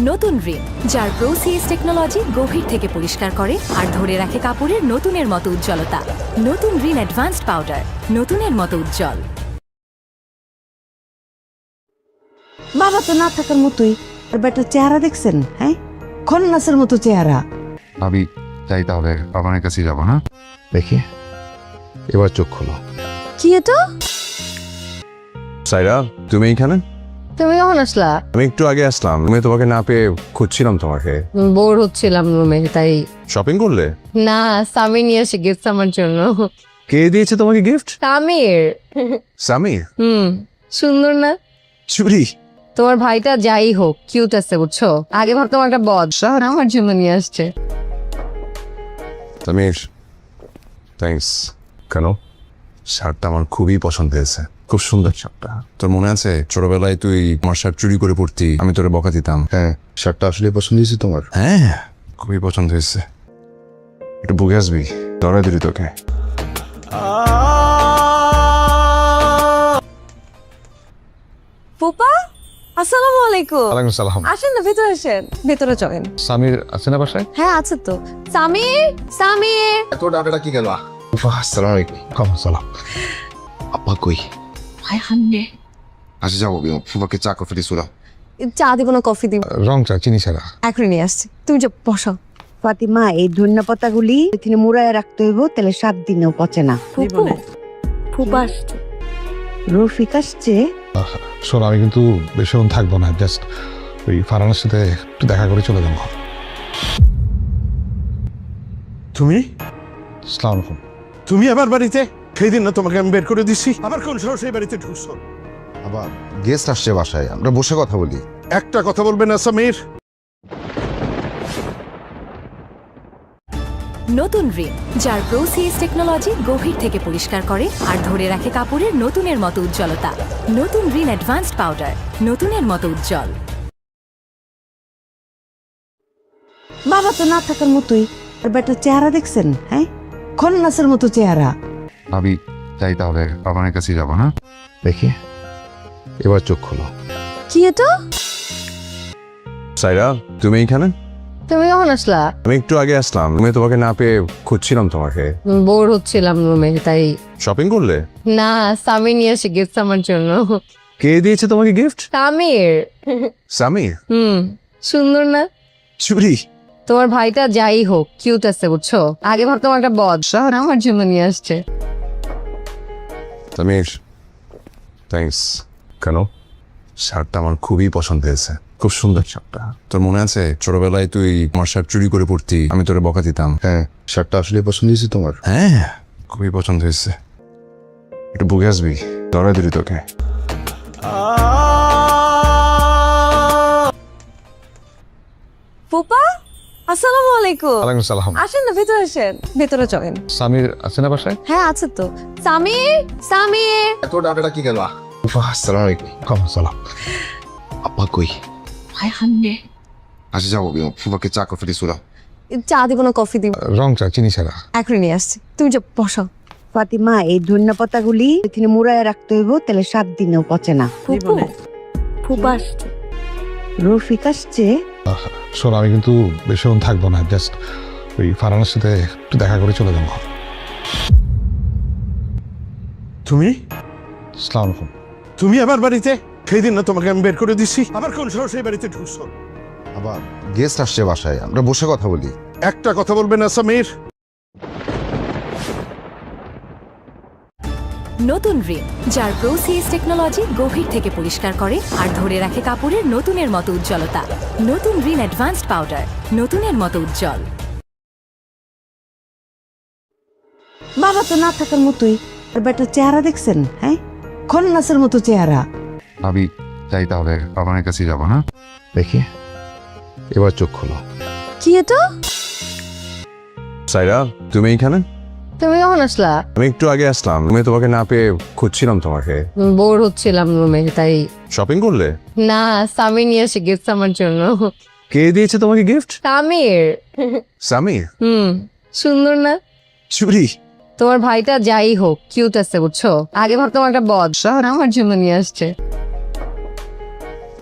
নতুন রিন, যার প্রোসিএস টেকনোলজি গভীর থেকে পরিষ্কার করে আর ধরে রাখে কাপড়ের নতুনের মতো উজ্জ্বলতা। নতুন রিন অ্যাডভান্সড পাউডার, নতুনের মতো উজ্জ্বল। বাবা তো না থাকার মতোই, আর বেটার চেহারা দেখছেন? হ্যাঁ, খন্নাসের মতো চেহারা। ভাবি যাই তাহলে বাবানের কাছে যাবো না? দেখি এবার চোখ খোলো। কি এটা? সাইরা, তুমি এইখানে? তুমি কখন আসলা? আমি একটু আগে আসলাম, আমি তোমাকে না পেয়ে খুঁজছিলাম তোমাকে। বোর হচ্ছিলাম রুমে, তাই। শপিং করলে? না, সামির নিয়ে এসে গিফট আমার জন্য। কে দিয়েছে তোমাকে গিফট? সামির। সামির? সুন্দর না? চুরি? তোমার ভাইটা যাই হোক কিউট আছে, বুঝছো? আগে ভাবতাম একটা বদ, আমার জন্য নিয়ে আসছে। সামির, থ্যাঙ্কস। কেন? শার্টটা আমার খুবই পছন্দ হয়েছে, খুব সুন্দর শার্টটা। তোর মনে আছে ছোটবেলায় তুই আমার শার্ট চুরি করে পড়তি, আমি তোরে বকা দিতাম? হ্যাঁ, শার্টটা আসলে পছন্দ হয়েছে তোমার? হ্যাঁ, খুবই পছন্দ হয়েছে। একটু বুকে আসবি, ধরাই দিলি তোকে। ফুপা, আসসালামু আলাইকুম। ওয়ালাইকুম সালাম। আসেন না, ভেতরে আসেন। ভেতরে চলেন। সামির আছে না বাসায়? হ্যাঁ আছে তো। সামির, সামির। এত ডাটাটা কি গেল? আসসালামু আলাইকুম। সালাম। আপা কই? ভাই হান্নে। আচ্ছা যাবো, ফুফাকে চা কফি দিছো? চা দিব না কফি দিব? রং চা, চিনি ছাড়া। এখনই নিয়ে আসছি, তুমি যে বসো। ফাতিমা, এই ধনিয়া পাতাগুলি তিনি মুড়ায় রাখতে হইব, তাহলে 7 দিনেও পচে না। ফুপু, ফুপা আসছে। রফিক আসছে? শোন, আমি কিন্তু বেশিক্ষণ থাকবো না, জাস্ট ওই ফারহানের সাথে একটু দেখা করে চলে যাবো। তুমি আসসালামু আলাইকুম। তুমি আবার বাড়িতে? সেই দিন না তোমাকে আমি বের করে দিচ্ছি, আবার কোন সাহসে এই বাড়িতে ঢুকছো? আবার গেস্ট আসছে বাসায়, আমরা বসে কথা বলি। একটা কথা বলবে না সামির? নতুন রিন, যার প্রোসিএস টেকনোলজি গভীর থেকে পরিষ্কার করে আর ধরে রাখে কাপড়ের নতুনের মতো উজ্জ্বলতা। নতুন রিন অ্যাডভান্সড পাউডার, নতুনের মতো উজ্জ্বল। বাবা তো না থাকার মতোই, আর বেটার চেহারা দেখছেন? হ্যাঁ, খন্নাসের মতো চেহারা। ভাবি যাই তাহলে বাবানের কাছে যাবো না? দেখি এবার চোখ খোলো। কি এটা? সাইরা, তুমি এইখানে? তুমি কখন আসলা? আমি একটু আগে আসলাম, আমি তোমাকে না পেয়ে খুঁজছিলাম তোমাকে। বোর হচ্ছিলাম রুমে, তাই। শপিং করলে? না, সামির নিয়ে এসে গিফট আমার জন্য। কে দিয়েছে তোমাকে গিফট? সামির। সামির? সুন্দর না? চুরি? তোমার ভাইটা যাই হোক কিউট আছে, বুঝছো? আগে ভাবতাম একটা বদ, আমার জন্য নিয়ে আসছে। সামির, থ্যাঙ্কস। কেন? শার্টটা আমার খুবই পছন্দ হয়েছে, খুব সুন্দর শার্টটা। তোর মনে আছে ছোটবেলায় তুই আমার শার্ট চুরি করে পড়তি, আমি তোরে বকা দিতাম? হ্যাঁ, শার্টটা আসলে পছন্দ হয়েছে তোমার? হ্যাঁ, খুবই পছন্দ হয়েছে। একটু বুকে আসবি, ধরাই দিলি তোকে। ফুপা, আসসালামু আলাইকুম। ওয়ালাইকুম সালাম। আসেন না, ভেতরে আসেন। ভেতরে চলেন। সামির আছে না বাসায়? হ্যাঁ আছে তো। সামির, সামির। এত ডাটাটা কি গেল? আসসালামু আলাইকুম। সালাম। আপা কই? ভাই হান্নে। আচ্ছা যাবো, ফুফাকে চা কফি দিছো? চা দিব না কফি দিব? রং চা, চিনি ছাড়া। এখনই নিয়ে আসছি, তুমি যে বসো। ফাতিমা, এই ধনিয়া পাতাগুলি তিনি মুড়ায় রাখতে হইব, তাহলে 7 দিনেও পচে না। ফুপু, ফুপা আসছে। রফিক আসছে? শোন, আমি কিন্তু বেশিক্ষণ থাকবো না, জাস্ট ওই ফারহানের সাথে একটু দেখা করে চলে যাবো। তুমি আসসালামু আলাইকুম। তুমি আবার বাড়িতে? সেই দিন না তোমাকে আমি বের করে দিচ্ছি, আবার কোন সাহসে এই বাড়িতে ঢুকছো? আবার গেস্ট আসছে বাসায়, আমরা বসে কথা বলি। একটা কথা বলবে না সামির? নতুন রিন, যার প্রোসিএস টেকনোলজি গভীর থেকে পরিষ্কার করে আর ধরে রাখে কাপড়ের নতুনের মতো উজ্জ্বলতা। নতুন রিন অ্যাডভান্সড পাউডার, নতুনের মতো উজ্জ্বল। বাবা তো না থাকার মতোই, আর বেটার চেহারা দেখছেন? হ্যাঁ, খন্নাসের মতো চেহারা। ভাবি যাই তাহলে বাবানের কাছে যাবো না? দেখি এবার চোখ খোলো। কি এটা? সাইরা, তুমি এইখানে? তুমি কখন আসলা? আমি একটু আগে আসলাম, আমি তোমাকে না পেয়ে খুঁজছিলাম তোমাকে। বোর হচ্ছিলাম রুমে, তাই। শপিং করলে? না, সামির নিয়ে এসে গিফট আমার জন্য। কে দিয়েছে তোমাকে গিফট? সামির। সামির? সুন্দর না? চুরি? তোমার ভাইটা যাই হোক কিউট আছে, বুঝছো? আগে ভাবতাম একটা বদ, আমার জন্য নিয়ে আসছে।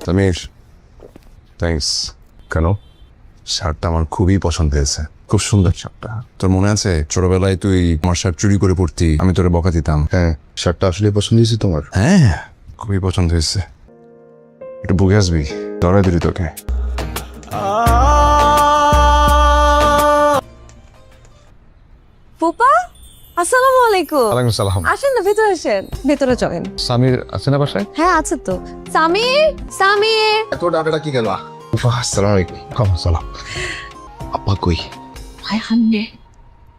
সামির, থ্যাঙ্কস। কেন? শার্টটা আমার খুবই পছন্দ হয়েছে, খুব সুন্দর শার্টটা। তোর মনে আছে ছোটবেলায় তুই আমার শার্ট চুরি করে পড়তি, আমি তোরে বকা দিতাম। হ্যাঁ, শার্টটা আসলে পছন্দ হয়েছে তোমার? হ্যাঁ, খুবই পছন্দ হয়েছে। একটু বুকে আসবি, ধরাই দিলি তোকে। ফুপা আসসালামু আলাইকুম। ওয়ালাইকুম সালাম। আসেন না, ভেতরে আসেন, ভেতরে চলেন। সামির আছে না বাসায়? হ্যাঁ আছে তো। সামির, সামির। এত ডাটাটা কি গেল? আসসালামু আলাইকুম। ওয়ালাইকুম সালাম। আপা কই? ভাই হান্নে।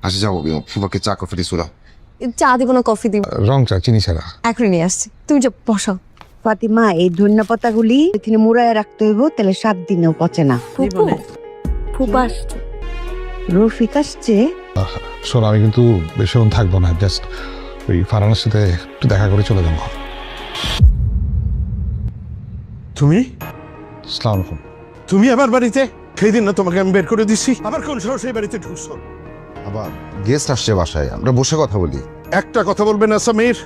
আচ্ছা যাবো, ফুফাকে চা কফি দিছো না? চা দিব না কফি দিব? রং চা, চিনি ছাড়া। এখনই নিয়ে আসছি, তুমি যে বসো। ফাতিমা, এই ধনিয়া পাতাগুলি তিনি মুড়ায় রাখতে হইব, তাহলে 7 দিনেও পচে না। ফুপু, ফুপা আসছে। রফিক আসছে। শোন, আমি কিন্তু বেশিক্ষণ থাকবো না, জাস্ট ওই ফারহানার সাথে একটু দেখা করে চলে যাবো। তুমি আসসালামু আলাইকুম। তুমি আবার বাড়িতে? সেই দিন না তোমাকে আমি বের করে দিছি, আবার কোন সাহসে এই বাড়িতে ঢুকছো? আবার গেস্ট আসছে বাসায়, আমরা বসে কথা বলি। একটা কথা বলবে না সামির?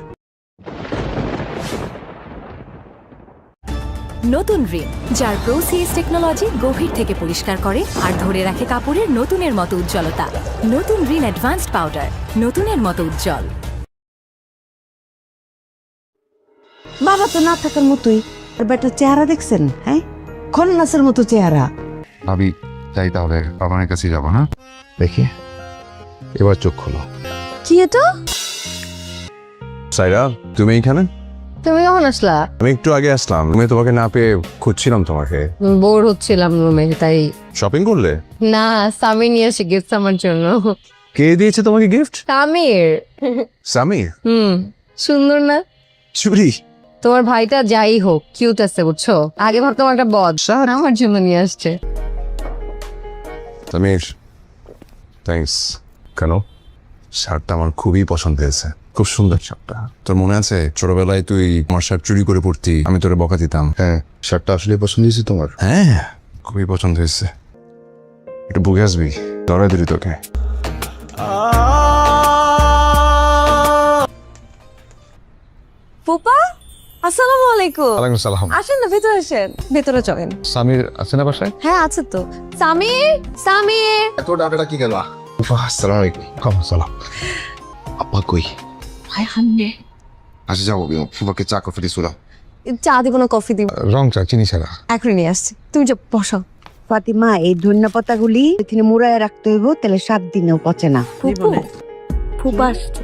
নতুন রিন, যার প্রোসিএস টেকনোলজি গভীর থেকে পরিষ্কার করে আর ধরে রাখে কাপড়ের নতুনের মতো উজ্জ্বলতা। নতুন রিন অ্যাডভান্সড পাউডার, নতুনের মতো উজ্জ্বল। বাবা তো না থাকার মতোই, আর বেটার চেহারা দেখছেন? হ্যাঁ, খন্নাসের মতো চেহারা। ভাবি যাই তাহলে, বাবার কাছে যাবো না? দেখি, এবার চোখ খোলো। কি এটা? সাইরা, তুমি এইখানে? তুমি কখন আসলা? আমি একটু আগে আসলাম, আমি তোমাকে না পেয়ে খুঁজছিলাম তোমাকে। বোর হচ্ছিলাম রুমে, তাই। শপিং করলে? না, সামির নিয়ে আসে গিফট আমার জন্য। কে দিয়েছে তোমাকে গিফট? সামির। সামির? সুন্দর না? চুরি? তোমার ভাইটা যাই হোক, কিউট আছে বুঝছো। আগে ভাবতাম একটা বদ, আমার জন্য নিয়ে আসছে। সামির, থ্যাঙ্কস। কেন? শার্টটা আমার খুবই পছন্দ হয়েছে, খুব সুন্দর শার্টটা। তোর মনে আছে ছোটবেলায় তুই আমার শার্ট চুরি করে পড়তি, আমি তোরে বকা দিতাম। হ্যাঁ, শার্টটা আসলে পছন্দ হয়েছে তোমার? হ্যাঁ, খুবই পছন্দ হয়েছে। একটু বুকে আসবি, ধরাই দিলি তোকে। ফুপা আসসালামু আলাইকুম। ওয়ালাইকুম সালাম। আসেন না, ভেতরে আসেন, ভেতরে চলেন। সামির আছে না বাসায়? হ্যাঁ আছে তো। সামির, সামির। এত ডাটাটা কি গেল? আসসালামু আলাইকুম। ওয়ালাইকুম সালাম। আপা কই? ভাই হান্নে। আচ্ছা যাবো, ফুফাকে চা কফি দিছো না? চা দিব না কফি দিব? রং চা, চিনি ছাড়া। এখনই নিয়ে আসছি, তুমি যে বসো। ফাতিমা, এই ধনিয়া পাতাগুলি তিনি মুড়ায় রাখতে হইব, তাহলে 7 দিনেও পচে না। ফুপু, ফুপা আসছে।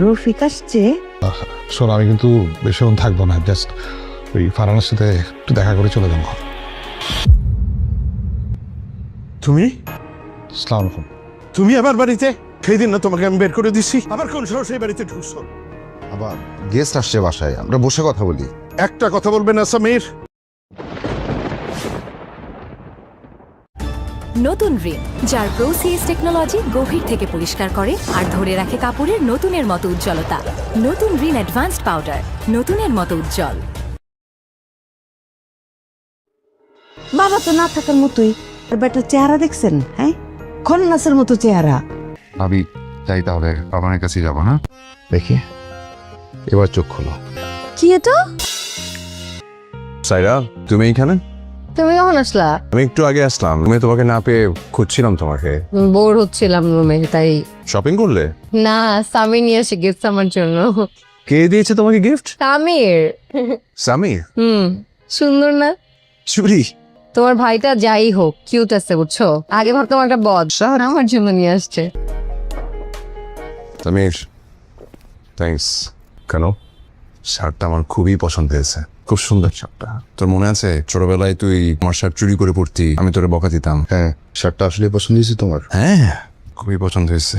রফিক আসছে। শোন, আমি কিন্তু বেশিক্ষণ থাকবো না, জাস্ট ওই ফারহানার সাথে একটু দেখা করে চলে যাবো। তুমি আসসালামু আলাইকুম। তুমি আবার বাড়িতে? সেই দিন না তোমাকে আমি বের করে দিছি, আবার কোন সাহসে এই বাড়িতে ঢুকছো? আবার গেস্ট আসছে বাসায়, আমরা বসে কথা বলি। একটা কথা বলবে না সামির? নতুন রিন, যার প্রোসিএস টেকনোলজি গভীর থেকে পরিষ্কার করে আর ধরে রাখে কাপড়ের নতুনের মতো উজ্জ্বলতা। নতুন রিন অ্যাডভান্সড পাউডার, নতুনের মতো উজ্জ্বল। বাবা তো না থাকার মতোই, আর বেটার চেহারা দেখছেন? হ্যাঁ, খন্নাসের মতো চেহারা। ভাবি যাই তাহলে, বাবার কাছে যাবো না? দেখি, এবার চোখ খোলো। কি এটা? সাইরা, তুমি এইখানে? তুমি কখন আসলা? আমি একটু আগে আসলাম, আমি তোমাকে না পেয়ে খুঁজছিলাম তোমাকে। বোর হচ্ছিলাম রুমে, তাই। শপিং করলে? না, সামির নিয়ে আসে গিফট আমার জন্য। কে দিয়েছে তোমাকে গিফট? সামির। সামির? সুন্দর না? চুরি? তোমার ভাইটা যাই হোক, কিউট আছে বুঝছো। আগে ভাবতাম একটা বদ, আমার জন্য নিয়ে আসছে। সামির, থ্যাঙ্কস। কেন? শার্টটা আমার খুবই পছন্দ হয়েছে, খুব সুন্দর শার্টটা। তোর মনে আছে ছোটবেলায় তুই আমার শার্ট চুরি করে পড়তি, আমি তোরে বকা দিতাম। হ্যাঁ, শার্টটা আসলে পছন্দ হয়েছে তোমার? হ্যাঁ, খুবই পছন্দ হয়েছে।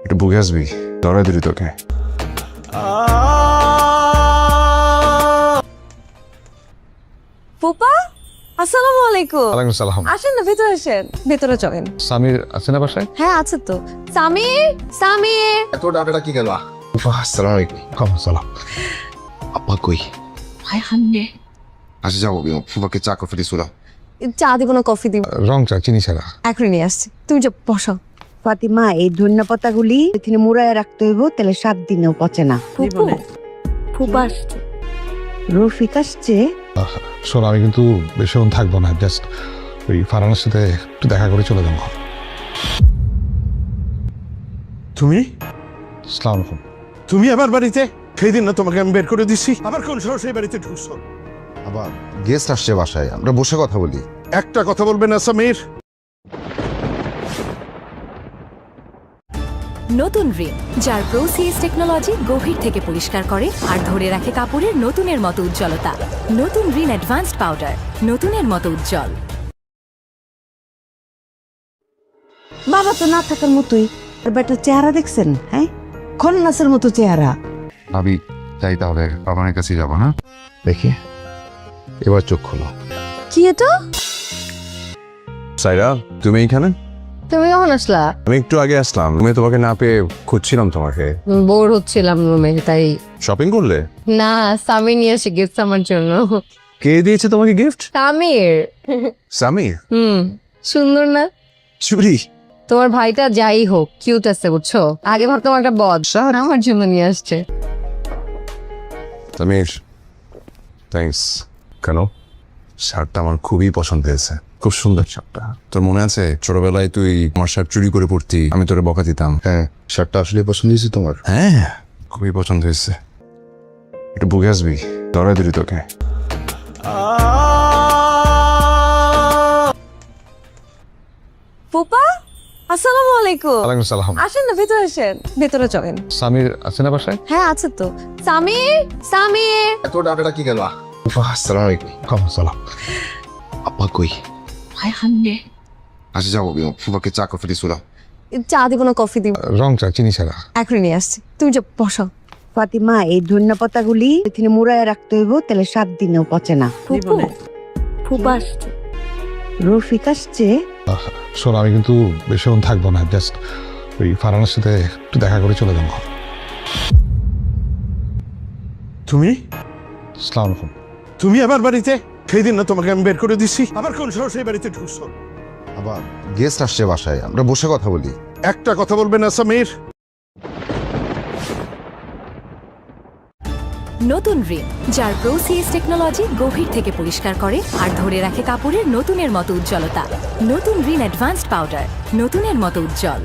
একটু বুকে আসবি, ধরাই দিলি তোকে। ফুপা আসসালামু আলাইকুম। ওয়ালাইকুম সালাম। আসেন না, ভেতরে আসেন, ভেতরে চলেন। সামির আছে না বাসায়? হ্যাঁ আছে তো। সামির, সামির। এত ডাটাটা কি গেল? আসসালামু আলাইকুম। ওয়ালাইকুম সালাম। আপা কই? ভাই হান্নে। আচ্ছা যাবো, ফুফাকে চা কফি দিছো না? চা দিব না কফি দিব? রং চা, চিনি ছাড়া। এখনই নিয়ে আসছি, তুমি যে বসো। ফাতিমা, এই ধনিয়া পাতাগুলি তিনি মুড়ায় রাখতে হইব, তাহলে 7 দিনেও পচে না। ফুপু, ফুপা আসছে। রফিক আসছে। শোনো আমি কিন্তু বেশিক্ষণ থাকবো না, জাস্ট ওই ফারহানার সাথে একটু দেখা করে চলে যাবো। তুমি আসসালামু আলাইকুম। তুমি আবার বাড়িতে? সেই দিন না তোমাকে আমি বের করে দিছি, আবার কোন সাহসে এই বাড়িতে ঢুকছো? আবার গেস্ট আসছে বাসায়, আমরা বসে কথা বলি। একটা কথা বলবে না সামির। নতুন রিন, যার প্রো সিএস টেকনোলজি গভীর থেকে পরিষ্কার করে আর ধরে রাখে কাপড়ের নতুনের মতো উজ্জ্বলতা। নতুন রিন অ্যাডভান্সড পাউডার, নতুনের মতো উজ্জ্বল। বাবা তো না থাকার মতোই, আর বেটার চেহারা দেখছেন? হ্যাঁ, খন্নাসের মতো চেহারা। ভাবি যাই তাহলে বাবার কাছে যাবো না? দেখি এবার চোখ খোলো। কি এটা? সাইরা, তুমি এইখানে? তুমি কখন আসলা? আমি একটু আগে আসলাম, আমি তোমাকে না পেয়ে খুঁজছিলাম তোমাকে। বোর হচ্ছিলাম রুমে, তাই। শপিং করলে? না, সামির নিয়ে আসে গিফট আমার জন্য। কে দিয়েছে তোমাকে গিফট? সামির। সামির? সুন্দর না? চুরি? তোমার ভাইটা যাই হোক কিউট আছে বুঝছো, আগে ভাবতাম একটা বদ, আমার জন্য নিয়ে আসছে। সামির, থ্যাঙ্কস। কেন? শার্টটা আমার খুবই পছন্দ হয়েছে, খুব সুন্দর শার্টটা। তোর মনে আছে ছোটবেলায় তুই আমার শার্ট চুরি করে পড়তি, আমি তোরে বকা দিতাম? হ্যাঁ, শার্টটা আসলে পছন্দ হয়েছে তোমার? হ্যাঁ, খুবই পছন্দ হয়েছে। একটু বুকে আসবি, ধরাই দিলি তোকে। ফুপা, আসসালামু আলাইকুম। ওয়ালাইকুম সালাম। আসেন না, ভেতরে আসেন। ভেতরে চলেন। সামির আছে না বাসায়? হ্যাঁ আছে তো। সামির, সামির। এত ডাটাটা কি গেল? আসসালামু আলাইকুম। ওয়ালাইকুম সালাম। আপা কই? ভাই হান্নে। আচ্ছা যাবো, ফুফাকে চা কফি দিয়ে শুলাম। চা দিব না কফি দিব? রং চা, চিনি ছাড়া। এখনই নিয়ে আসছি, তুমি যে বসো। ফাতিমা, এই ধনিয়া পাতাগুলি এখানে মুড়ায় রাখতে হইব, তাহলে 7 দিনেও পচে না। ফুপু, ফুপা আসছে। রফিক আসছে। শোনো আমি কিন্তু বেশিক্ষণ থাকবো না, জাস্ট ওই ফারহানার সাথে একটু দেখা করে চলে যাবো। তুমি আসসালামু আলাইকুম। তুমি আবার বাড়িতে? সেই দিন না তোমাকে আমি বের করে দিছি, আবার কোন সাহসে এই বাড়িতে ঢুকছো? আবার গেস্ট আসছে বাসায়, আমরা বসে কথা বলি। একটা কথা বলবে না সামির। নতুন রিন, যার প্রো সিএস টেকনোলজি গভীর থেকে পরিষ্কার করে আর ধরে রাখে কাপড়ের নতুনের মতো উজ্জ্বলতা। নতুন রিন অ্যাডভান্সড পাউডার, নতুনের মতো উজ্জ্বল।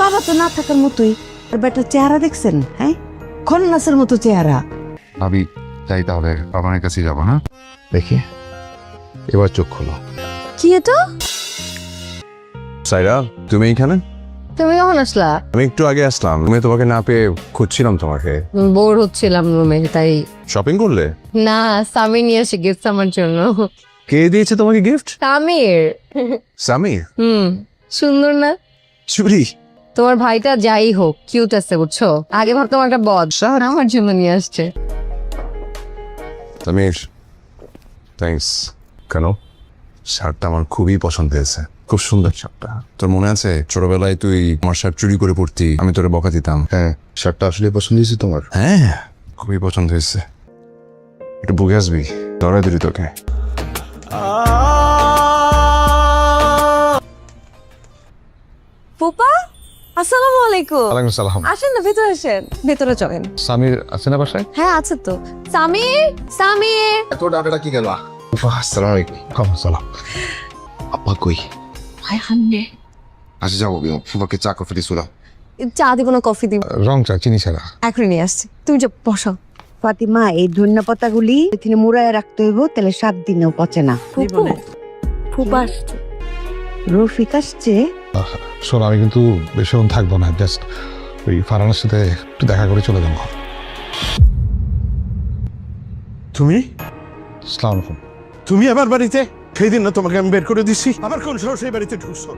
বাবা তো না থাকার মতোই, আর বেটার চেহারা দেখছেন? হ্যাঁ, খন্নাসের মতো চেহারা। ভাবি যাই তাহলে বাবার কাছে যাবো না? দেখি এবার চোখ খোলো। কি এটা? সাইরা, তুমি এইখানে? তুমি কখন আসলা? আমি একটু আগে আসলাম, আমি তোমাকে না পেয়ে খুঁজছিলাম তোমাকে। বোর হচ্ছিলাম রুমে, তাই। শপিং করলে? না, সামির নিয়ে আসে গিফট আমার জন্য। কে দিয়েছে তোমাকে গিফট? সামির। সামির? সুন্দর না? চুরি? তোমার ভাইটা যাই হোক কিউট আছে বুঝছো, আগে ভাবতাম একটা বদ, আমার জন্য নিয়ে আসছে। সামির, থ্যাঙ্কস। কেন? শার্টটা আমার খুবই পছন্দ হয়েছে, খুব সুন্দর শার্টটা। তোর মনে আছে ছোটবেলায় তুই আমার শার্ট চুরি করে পড়তি, আমি তোরে বকা দিতাম? হ্যাঁ, শার্টটা আসলে পছন্দ হয়েছে তোমার? হ্যাঁ, খুবই পছন্দ হয়েছে। একটু বুকে আসবি, ধরাই দিলি তোকে। ফুপা, আসসালামু আলাইকুম। ওয়ালাইকুম সালাম। আসেন না, ভেতরে আসেন। ভেতরে চলেন। সামির আছে না বাসায়? হ্যাঁ আছে তো। সামির, সামির। এত ডাটাটা কি গেল? আসসালামু আলাইকুম। ওয়ালাইকুম সালাম। আপা কই? ভাই হান্নে। আচ্ছা যাবো, ফুফাকে চা কফি দিয়ে শুলাম। চা দিব না কফি দিব? রং চা, চিনি ছাড়া। এখনই নিয়ে আসছি, তুমি যে বসো। ফাতিমা, এই ধনিয়া পাতাগুলি এখানে মুড়ায় রাখতে হইব, তাহলে 7 দিনেও পচে না। ফুপু, ফুপা আসছে। রফিক আসছে। শোনো আমি কিন্তু বেশিক্ষণ থাকবো না, জাস্ট ওই ফারহানার সাথে একটু দেখা করে চলে যাবো। তুমি আসসালামু আলাইকুম। তুমি আবার বাড়িতে? সেই দিন না তোমাকে আমি বের করে দিছি, আবার কোন সাহসে এই বাড়িতে ঢুকছো?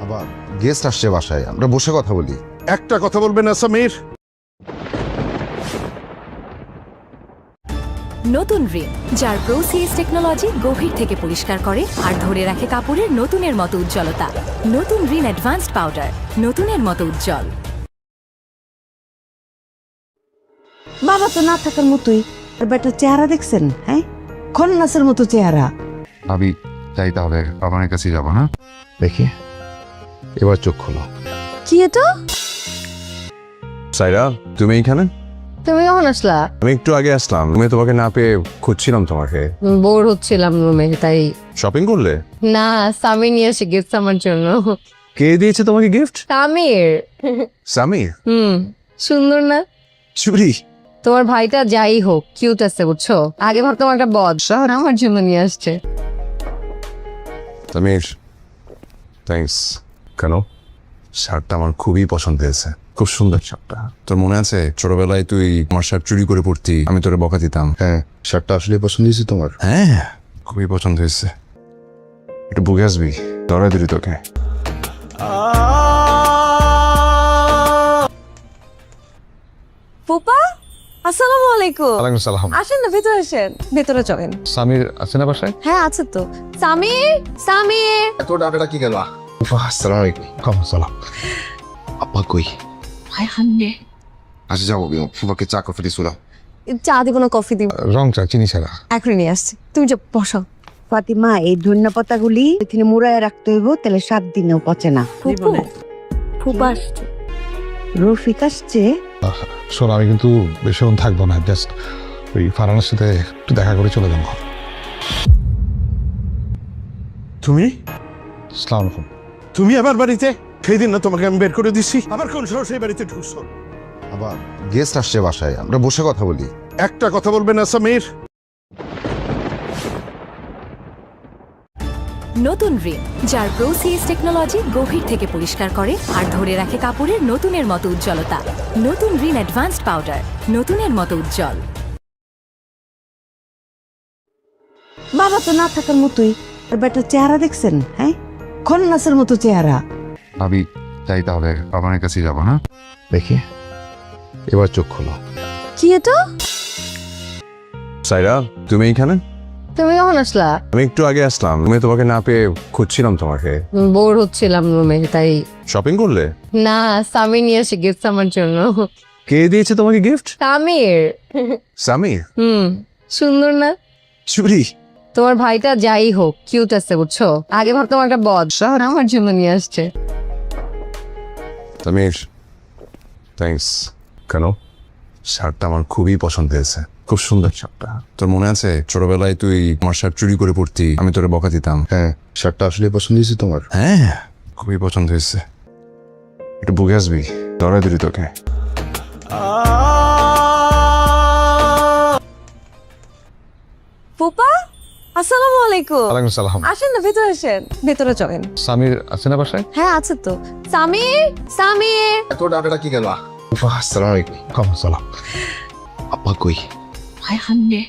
আবার গেস্ট আসছে বাসায়, আমরা বসে কথা বলি। একটা কথা বলবে না সামির। নতুন রিন, যার প্রো সিএস টেকনোলজি গভীর থেকে পরিষ্কার করে আর ধরে রাখে কাপড়ের নতুনের মতো উজ্জ্বলতা। নতুন রিন অ্যাডভান্সড পাউডার, নতুনের মতো উজ্জ্বল। বাবা তো না থাকার মতোই, আর বেটার চেহারা দেখছেন? হ্যাঁ, খন্নাসের মতো চেহারা। ভাবি যাই তাহলে বাবার কাছে যাবো না? দেখি এবার চোখ খোলো। কি এটা? সাইরা, তুমি এইখানে? তুমি কখন আসলা? আমি একটু আগে আসলাম, আমি তোমাকে না পেয়ে খুঁজছিলাম তোমাকে। বোর হচ্ছিলাম রুমে, তাই। শপিং করলে? না, সামির নিয়ে এসে গিফট আমার জন্য। কে দিয়েছে তোমাকে গিফট? সামির। সামির? সুন্দর না? চুরি? তোমার ভাইটা যাই হোক কিউট আছে বুঝছো, আগে ভাবতাম একটা বদশা, আমার জন্য নিয়ে আসছে। সামির, থ্যাঙ্কস। কেন? শার্টটা আমার খুবই পছন্দ হয়েছে, খুব সুন্দর শার্টটা। তোর মনে আছে ছোটবেলায় তুই আমার শার্ট চুরি করে পড়তি, আমি তোরে বকা দিতাম? হ্যাঁ, শার্টটা আসলে পছন্দ হয়েছে তোমার? হ্যাঁ, খুবই পছন্দ হয়েছে। একটু বুকে আসবি, ধরাই দিলি তোকে। ফুপা, আসসালামু আলাইকুম। ওয়ালাইকুম সালাম। আসেন না, ভেতরে আসেন, ভেতরে চলেন। সামির আছে না বাসায়? হ্যাঁ আছে তো। সামির, সামির। এত ডাকাটা কি গেল? আসসালামু আলাইকুম। কম সালাম। আব্বা কই? ভাই হান্নে। আচ্ছা যাবো, ফুফাকে চা কফি দিয়ে শুলাম। চা দিব না কফি দিব? রং চা, চিনি ছাড়া। এখনই নিয়ে আসছি, তুমি যা বসো। ফাতিমা, এই ধনিয়া পাতাগুলি তিনি মুড়ায় রাখতে হইব, তাহলে 7 দিনেও পচে না। ফুপু, ফুপা আসছে। রফিক আসছে। শোন, আমি কিন্তু বেশিক্ষণ থাকবো না, জাস্ট ওই ফারহানার সাথে একটু দেখা করে চলে যাবো। তুমি আসসালামু আলাইকুম। তুমি আমার বাড়িতে? সেই দিন না তোমাকে আমি বের করে দিছি, আবার কোন সাহসে এই বাড়িতে ঢুকছো? আবার গেস্ট আসছে বাসায়, আমরা বসে কথা বলি। একটা কথা বলবে না সামির। নতুন রিন, যার প্রো সিএস টেকনোলজি গভীর থেকে পরিষ্কার করে আর ধরে রাখে কাপড়ের নতুনের মতো উজ্জ্বলতা। নতুন রিন অ্যাডভান্সড পাউডার, নতুনের মতো উজ্জ্বল। বাবা তো না থাকার মতোই, আর বেটার চেহারা দেখছেন? হ্যাঁ, খন্নাসের মতো চেহারা। ভাবি, তাই তাহলে বাবার কাছে যাবো না? দেখি, এবার চোখ খোলো। কি এটা? সাইরা, তুমি এইখানে? তুমি কখন আসলা? আমি একটু আগে আসলাম, আমি তোমাকে না পেয়ে খুঁজছিলাম তোমাকে। বোর হচ্ছিলাম রুমে, তাই। শপিং করলে? না, সামির নিয়ে এসে গিফট আমার জন্য। কে দিয়েছে তোমাকে গিফট? সামির। সামির? সুন্দর না? চুরি? তোমার ভাইটা যাই হোক কিউট আছে বুঝছো, আগে ভাবতাম একটা বদশা, আমার জন্য নিয়ে আসছে। সামির, থ্যাঙ্কস। কেন? শার্টটা আমার খুবই পছন্দ হয়েছে, খুব সুন্দর শার্টটা। তোর মনে আছে ছোটবেলায় তুই আমার শার্ট চুরি করে পড়তি, আমি তোরে বকা দিতাম? হ্যাঁ, শার্টটা আসলে পছন্দ হয়েছে তোমার? হ্যাঁ, খুবই পছন্দ হয়েছে। একটু বুকে আসবি, ধরাই দিলি তোকে। ফুপা, আসসালামু আলাইকুম। ওয়ালাইকুম সালাম। আসেন না, ভেতরে আসেন, ভেতরে চলেন। সামির আছে না বাসায়? হ্যাঁ আছে তো। সামির, সামির। এত ডাকাটা কি গেল? আসসালামু আলাইকুম। কম সালাম। আব্বা কই? ভাই হান্নে।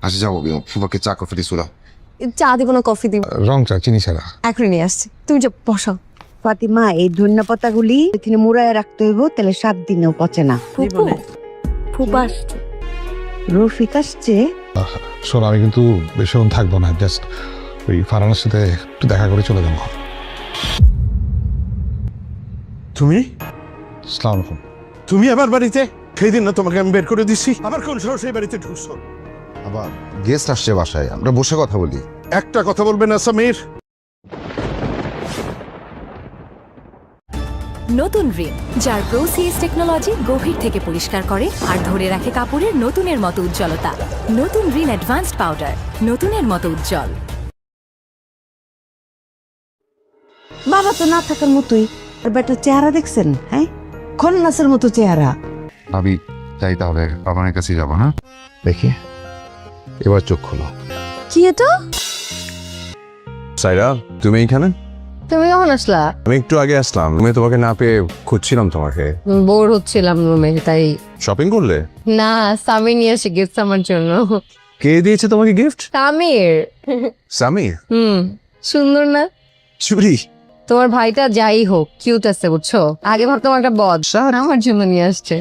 আচ্ছা যাবো, ফুফাকে চা কফি দিয়ে শুলাম। চা দিব না কফি দিব? রং চা, চিনি ছাড়া। এখনই নিয়ে আসছি, তুমি যা বসো। ফাতিমা, এই ধনিয়া পাতাগুলি তিনি মুড়ায় রাখতে হইব, তাহলে 7 দিনেও পচে না। ফুপু, ফুপা আসছে। রফিক আসছে। শোন, আমি কিন্তু বেশিক্ষণ থাকবো না, জাস্ট ওই ফারহানার সাথে একটু দেখা করে চলে যাবো। তুমি আসসালামু আলাইকুম। তুমি আমার বাড়িতে? সেই দিন না তোমাকে আমি বের করে দিছি, আবার কোন সাহসে এই বাড়িতে ঢুকছো? আবার গেস্ট আসছে বাসায়, আমরা বসে কথা বলি। একটা কথা বলবে না সামির। নতুন রিন, যার প্রো সিএস টেকনোলজি গভীর থেকে পরিষ্কার করে আর ধরে রাখে কাপড়ের নতুনের মতো উজ্জ্বলতা। নতুন রিন অ্যাডভান্সড পাউডার, নতুনের মতো উজ্জ্বল। বাবা তো না থাকার মতোই, আর বেটার চেহারা দেখছেন? হ্যাঁ, খন্নাসের মতো চেহারা। ভাবি, তাই তাহলে বাবার কাছে যাবো না? দেখি, এবার চোখ খোলো। কি এটা? সাইরা, তুমি এইখানে? তুমি কখন আসলা? আমি একটু আগে আসলাম, আমি তোমাকে না পেয়ে খুঁজছিলাম তোমাকে। বোর হচ্ছিলাম রুমে, তাই। শপিং করলে? না, সামির নিয়ে এসে গিফট আমার জন্য। কে দিয়েছে তোমাকে গিফট? সামির। সামির? সুন্দর না? চুরি? তোমার ভাইটা যাই হোক কিউট আছে বুঝছো, আগে ভাবতাম একটা বদশা, আমার জন্য নিয়ে আসছে।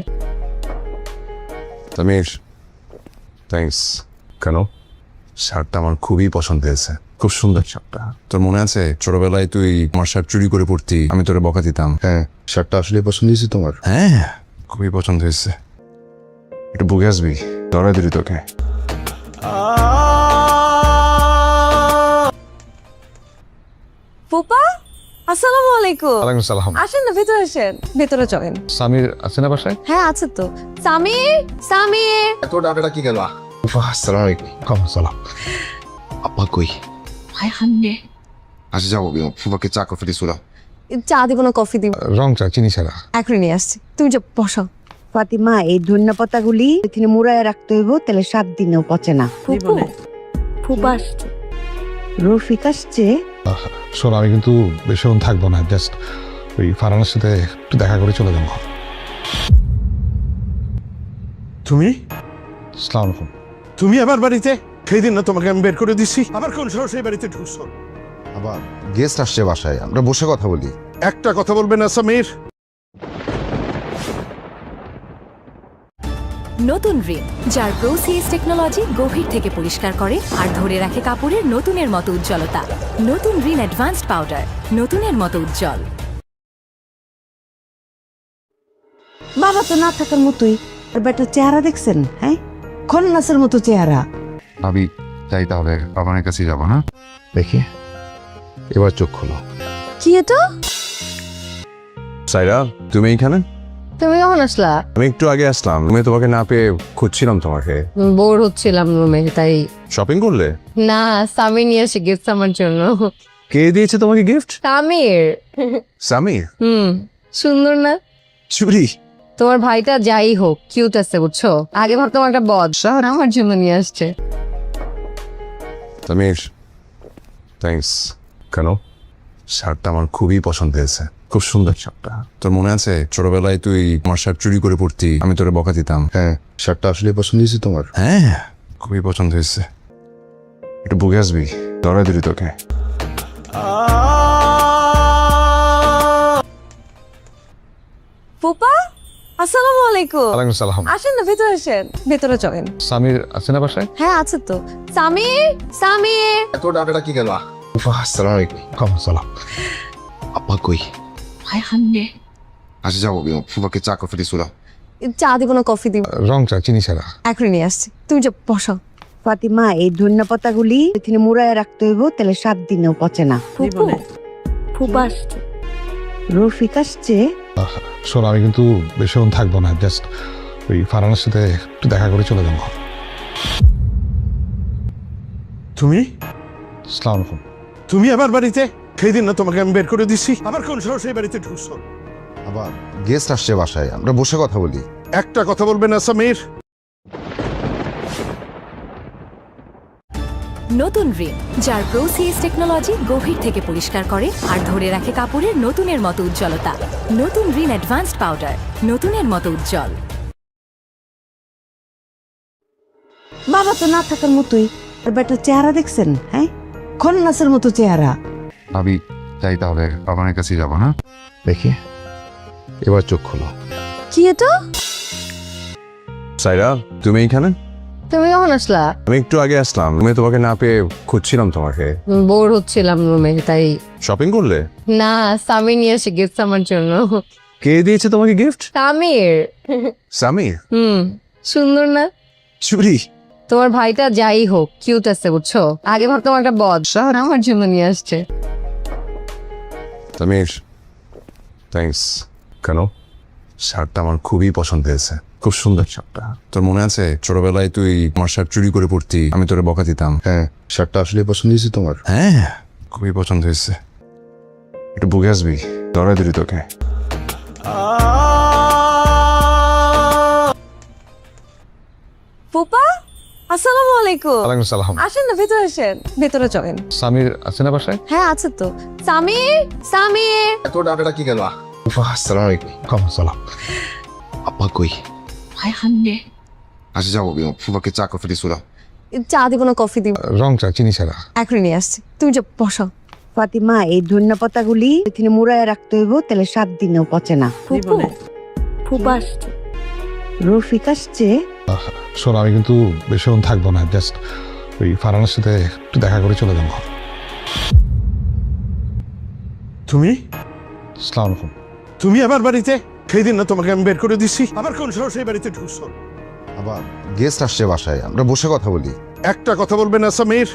সামির, থ্যাঙ্কস। কেন? শার্টটা আমার খুবই পছন্দ হয়েছে, খুব সুন্দর শার্টটা। তোর মনে আছে ছোটবেলায় তুই আমার শার্ট চুরি করে পড়তি, আমি তোরে বকা দিতাম? হ্যাঁ, শার্টটা আসলে পছন্দ হয়েছে তোমার? হ্যাঁ, খুবই পছন্দ হয়েছে। একটু বুকে আসবি, ধরাই দিলি তোকে। ফুপা, আসসালামু আলাইকুম ওয়ালাইকুম সালাম। আসেন না ভেতরে আসেন ভেতরে চলেন সামির আছে না বাসায়? হ্যাঁ আছে তো সামির সামির এত ডাটাটা কি গেল? আসসালামু আলাইকুম। ওয়ালাইকুম সালাম। আব্বা কই? ভাই হান্নে আচ্ছা যাবো ফুফাকে চা কফি দিয়ে শুলাও। চা দিব না কফি দিব রং চা চিনি ছাড়া। এখনই নিয়ে আসছি তুমি যে বসো ফাতিমা এই ধনিয়া পাতাগুলি এখানে মুড়ায় রাখতে হইব, তাহলে 7 দিনেও পচে না। ফুপু ফুপা আসছে রফিক আসছে। শোনো, আমি কিন্তু বেশিক্ষণ থাকবো না, জাস্ট ওই ফারহানার সাথে একটু দেখা করে চলে যাবো। তুমি আসসালামু আলাইকুম। তুমি আমার বাড়িতে সেই দিন না তোমাকে আমি বের করে দিছি, আবার কোন সাহস এই বাড়িতে ঢুকছো? আবার গেস্ট আসছে বাসায়, আমরা বসে কথা বলি। একটা কথা বলবে না সামির। নতুন রিন, যার প্রো সিএস টেকনোলজি গভীর থেকে পরিষ্কার করে আর ধরে রাখে কাপড়ের নতুনের মতো উজ্জ্বলতা। নতুন রিন অ্যাডভান্সড পাউডার, নতুনের মতো উজ্জ্বল। বাবা তো না থাকার মতোই, আর বেটার চেহারা দেখছেন? হ্যাঁ, খন্নাসের মতো চেহারা। ভাবি যাই তাহলে, বাবার কাছে যাবো না? দেখি এবার চোখ খোলো। কি এটা সাইরা, তুমি এইখানে? তুমি কখন আসলা? আমি একটু আগে আসলাম, আমি তোমাকে না পেয়ে খুঁজছিলাম তোমাকে। বোর হচ্ছিলাম রুমে, তাই। শপিং করলে? না, সামির নিয়ে এসে গিফট আমার জন্য। কে দিয়েছে তোমাকে গিফট? সামির। সামির? সুন্দর না? চুরি? তোমার ভাইটা যাই হোক কিউট আছে বুঝছো, আগে ভাবতাম একটা বদ, আমার জন্য নিয়ে আসছে। সামির, থ্যাঙ্কস। কেন? শার্টটা আমার খুবই পছন্দ হয়েছে, খুব সুন্দর শার্টটা। তোর মনে আছে ছোটবেলায় তুই আমার শার্ট চুরি করে পড়তি, আমি তোরে বকা দিতাম? হ্যাঁ, শার্টটা আসলে পছন্দ হয়েছে তোমার? হ্যাঁ, খুবই পছন্দ হয়েছে। একটু বুকে আসবি, ধরাই দিলি তোকে। ফুপা আসসালামু আলাইকুম ওয়ালাইকুম সালাম। আসেন না ভেতরে আসেন ভেতরে চলেন সামির আছে না বাসায়? হ্যাঁ আছে তো সামির সামির এত ডাটাটা কি গেল? আসসালামু আলাইকুম। ওয়ালাইকুম সালাম। আব্বা কই? ভাই হান্নে আচ্ছা যাবো ফুফাকে চা কফি দিয়ে শুলাও। চা দিব না কফি দিব রং চা চিনি ছাড়া। এখনই নিয়ে আসছি তুমি যে বসো ফাতিমা এই ধনিয়া পাতাগুলি এখানে মুড়ায় রাখতে হইব, তাহলে 7 দিনেও পচে না। ফুপু ফুপা আসছে রফিক আসছে। শোনো, আমি কিন্তু বেশিক্ষণ থাকবো না, জাস্ট ওই ফারহানার সাথে একটু দেখা করে চলে যাবো। তুমি আসসালামু আলাইকুম। তুমি আমার বাড়িতে সেই দিন না তোমাকে আমি বের করে দিছি, আবার কোন সাহস এই বাড়িতে ঢুকছো? আবার গেস্ট আসছে বাসায়, আমরা বসে কথা বলি। একটা কথা বলবে না সামির। নতুন রিন, যার প্রো সিএস টেকনোলজি গভীর থেকে পরিষ্কার করে আর ধরে রাখে কাপড়ের নতুনের মতো উজ্জ্বলতা। নতুন রিন অ্যাডভান্সড পাউডার, নতুনের মতো উজ্জ্বল। বাবা তো না থাকার মতোই, আর বেটার চেহারা দেখছেন? হ্যাঁ, খন্নাসের মতো চেহারা। ভাবি যাই তাহলে, বাবার কাছে যাবো না? দেখি এবার চোখ খোলো। কি এটা সাইরা, তুমি এইখানে? তুমি কখন আসলা? আমি একটু আগে আসলাম, আমি তোমাকে না পেয়ে খুঁজছিলাম তোমাকে। বোর হচ্ছিলাম রুমে, তাই। শপিং করলে? না, সামির নিয়ে এসে গিফট আমার জন্য। কে দিয়েছে তোমাকে গিফট? সামির। সামির? সুন্দর না? চুরি? তোমার ভাইটা যাই হোক কিউট আছে বুঝছো, আগে ভাবতাম একটা বদ, আমার জন্য নিয়ে আসছে। সামির, থ্যাঙ্কস। কেন? শার্টটা আমার খুবই পছন্দ হয়েছে, খুব সুন্দর শার্টটা। তোর মনে আছে ছোটবেলায় তুই আমার শার্ট চুরি করে পড়তি, আমি তোরে বকা দিতাম? হ্যাঁ, শার্টটা আসলে পছন্দ হয়েছে তোমার? হ্যাঁ, খুবই পছন্দ হয়েছে। একটু বুকে আসবি, ধরাই দিলি তোকে। ফুপা আসসালামু আলাইকুম ওয়ালাইকুম সালাম। আসেন না ভেতরে আসেন ভেতরে চলেন সামির আছে না বাসায়? হ্যাঁ আছে তো সামির সামির এত ডাটাটা কি গেল? আসসালামু আলাইকুম। ওয়ালাইকুম সালাম। আব্বা কই? ভাই হান্নে আচ্ছা যাবো ফুফাকে চা কফি দিয়ে শুলাও। চা দিব না কফি দিব রং চা চিনি ছাড়া। এখনই নিয়ে আসছি তুমি যে বসো ফাতিমা এই ধনিয়া পাতাগুলি এখানে মুড়ায় রাখতে হইব, তাহলে 7 দিনেও পচে না। ফুপু ফুপা আসছে রফিক আসছে। শোনো, আমি কিন্তু বেশিক্ষণ থাকবো না, জাস্ট ওই ফারহানার সাথে একটু দেখা করে চলে যাবো। তুমি আসসালামু আলাইকুম। তুমি আমার বাড়িতে সেই দিন না তোমাকে আমি বের করে দিছি, আবার কোন সাহস এই বাড়িতে ঢুকছো? আবার গেস্ট আসছে বাসায়, আমরা বসে কথা বলি। একটা কথা বলবে না সামির।